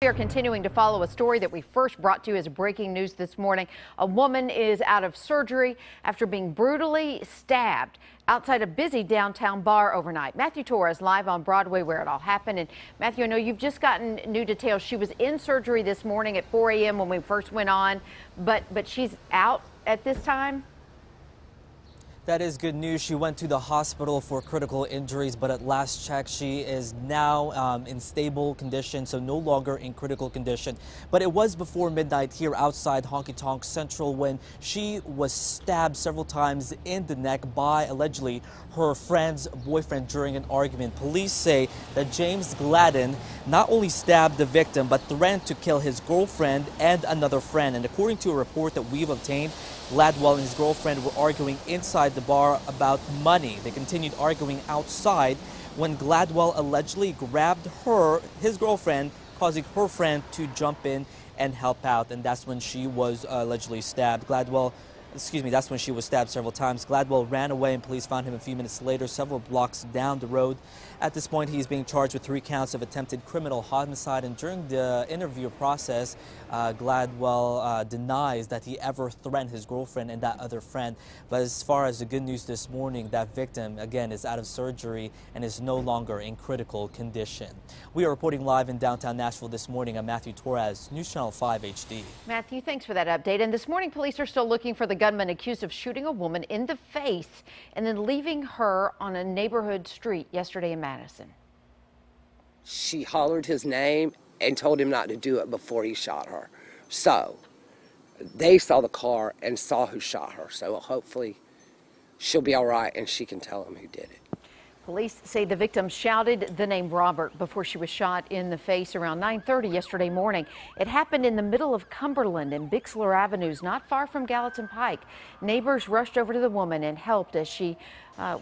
We are continuing to follow a story that we first brought to you as breaking news this morning. A woman is out of surgery after being brutally stabbed outside a busy downtown bar overnight. Matthew Torres live on Broadway where it all happened. And Matthew, I know you've just gotten new details. She was in surgery this morning at 4 a.m. when we first went on, but she's out at this time. That is good news. She went to the hospital for critical injuries, but at last check, she is now in stable condition, so no longer in critical condition. But it was before midnight here outside Honky Tonk Central when she was stabbed several times in the neck by, allegedly, her friend's boyfriend during an argument. Police say that James Gladden not only stabbed the victim, but threatened to kill his girlfriend and another friend. And according to a report that we've obtained, Gladwell and his girlfriend were arguing inside the bar about money. They continued arguing outside when Gladwell allegedly grabbed his girlfriend, causing her friend to jump in and help out. And that's when she was allegedly stabbed. That's when she was stabbed several times. Gladwell ran away and police found him a few minutes later, several blocks down the road. At this point, he's being charged with 3 counts of attempted criminal homicide. And during the interview process, Gladwell denies that he ever threatened his girlfriend and that other friend. But as far as the good news this morning, that victim, again, is out of surgery and is no longer in critical condition. We are reporting live in downtown Nashville this morning. I'm Matthew Torres, News Channel 5 HD. Matthew, thanks for that update. And this morning, police are still looking for the gunman accused of shooting a woman in the face and then leaving her on a neighborhood street yesterday in Madison. She hollered his name and told him not to do it before he shot her. So they saw the car and saw who shot her. So hopefully she'll be all right and she can tell him who did it. Police say the victim shouted the name Robert before she was shot in the face around 9:30 yesterday morning. It happened in the middle of Cumberland and Bixler Avenues, not far from Gallatin Pike. Neighbors rushed over to the woman and helped as she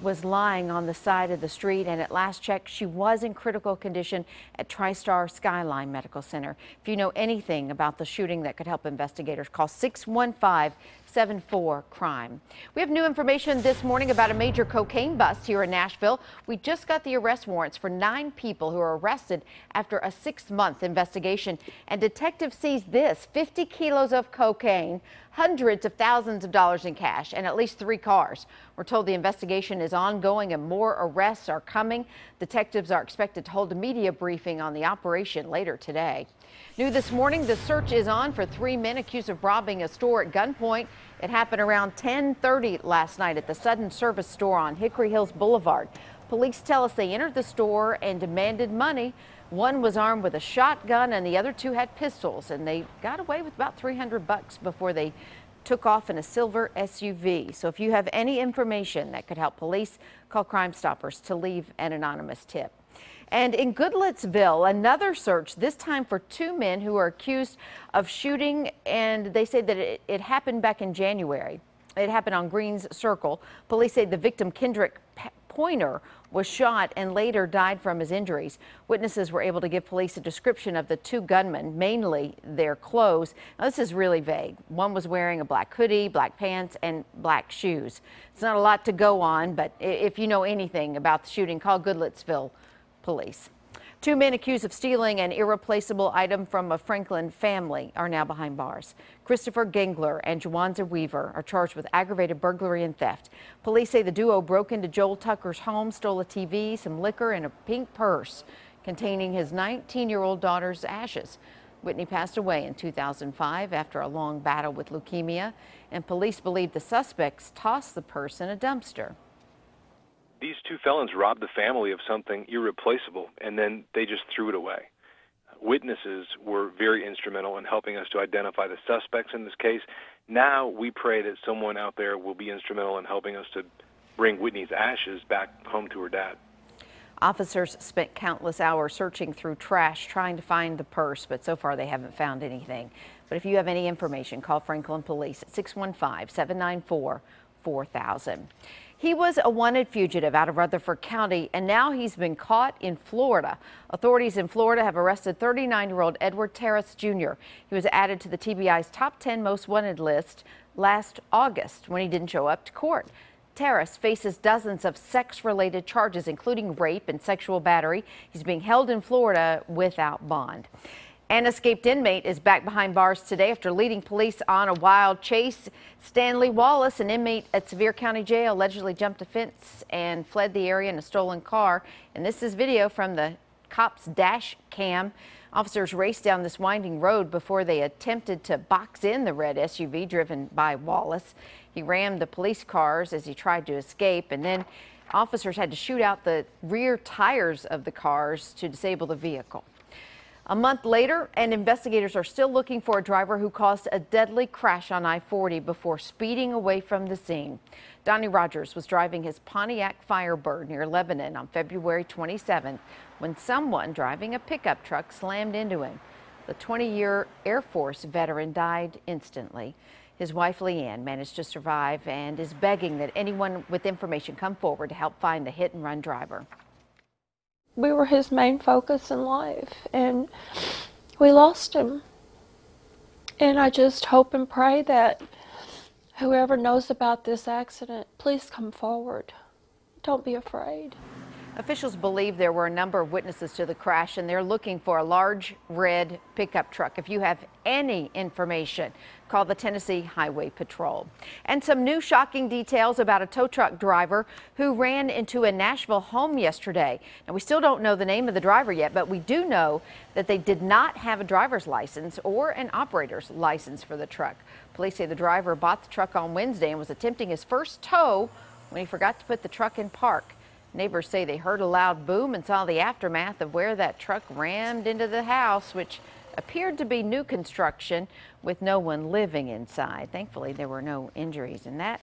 was lying on the side of the street. And at last check, she was in critical condition at TriStar Skyline Medical Center. If you know anything about the shooting that could help investigators, call 615-74-CRIME. We have new information this morning about a major cocaine bust here in Nashville. We just got the arrest warrants for 9 people who were arrested after a 6-month investigation. And detectives seized this 50 kilos of cocaine, hundreds of thousands of dollars in cash, and at least 3 cars. We're told the investigation is ongoing and more arrests are coming. Detectives are expected to hold a media briefing on the operation later today. New this morning, the search is on for 3 men accused of robbing a store at gunpoint. It happened around 10:30 last night at the Sudden Service store on Hickory Hills Boulevard. Police tell us they entered the store and demanded money. One was armed with a shotgun and the other 2 had pistols, and they got away with about $300 before they took off in a silver SUV. So if you have any information that could help police, call Crime Stoppers to leave an anonymous tip. And in Goodlettsville, another search, this time for 2 men who are accused of shooting, and they say that it happened back in January. It happened on Greens Circle. Police say the victim, Kendrick Pointer, was shot and later died from his injuries. Witnesses were able to give police a description of the 2 gunmen, mainly their clothes. Now, this is really vague. One was wearing a black hoodie, black pants, and black shoes. It's not a lot to go on, but if you know anything about the shooting, call Goodlettsville Police. 2 men accused of stealing an irreplaceable item from a Franklin family are now behind bars. Christopher Gengler and Jawanza Weaver are charged with aggravated burglary and theft. Police say the duo broke into Joel Tucker's home, stole a TV, some liquor, and a pink purse containing his 19-year-old daughter's ashes. Whitney passed away in 2005 after a long battle with leukemia, and police believe the suspects tossed the purse in a dumpster. These 2 felons robbed the family of something irreplaceable, and then they just threw it away. Witnesses were very instrumental in helping us to identify the suspects in this case. Now we pray that someone out there will be instrumental in helping us to bring Whitney's ashes back home to her dad. Officers spent countless hours searching through trash trying to find the purse, but so far they haven't found anything. But if you have any information, call Franklin Police at 615-794-4000. He was a wanted fugitive out of Rutherford County, and now he's been caught in Florida. Authorities in Florida have arrested 39-year-old Edward Terrace Jr. He was added to the TBI's top 10 most wanted list last August when he didn't show up to court. Terrace faces dozens of sex-related charges, including rape and sexual battery. He's being held in Florida without bond. An escaped inmate is back behind bars today after leading police on a wild chase. Stanley Wallace, an inmate at Sevier County Jail, allegedly jumped a fence and fled the area in a stolen car. And this is video from the cop's dash cam. Officers raced down this winding road before they attempted to box in the red SUV driven by Wallace. He rammed the police cars as he tried to escape, and then officers had to shoot out the rear tires of the cars to disable the vehicle. A month later, and investigators are still looking for a driver who caused a deadly crash on I-40 before speeding away from the scene. Donnie Rogers was driving his Pontiac Firebird near Lebanon on February 27th when someone driving a pickup truck slammed into him. The 20-year Air Force veteran died instantly. His wife, Leanne, managed to survive and is begging that anyone with information come forward to help find the hit-and-run driver. We were his main focus in life, and we lost him. And I just hope and pray that whoever knows about this accident, please come forward. Don't be afraid. Officials believe there were a number of witnesses to the crash, and they're looking for a large red pickup truck. If you have any information, call the Tennessee Highway Patrol. And some new shocking details about a tow truck driver who ran into a Nashville home yesterday. Now, we still don't know the name of the driver yet, but we do know that they did not have a driver's license or an operator's license for the truck. Police say the driver bought the truck on Wednesday and was attempting his first tow when he forgot to put the truck in park. Neighbors say they heard a loud boom and saw the aftermath of where that truck rammed into the house, which appeared to be new construction with no one living inside. Thankfully, there were no injuries in that.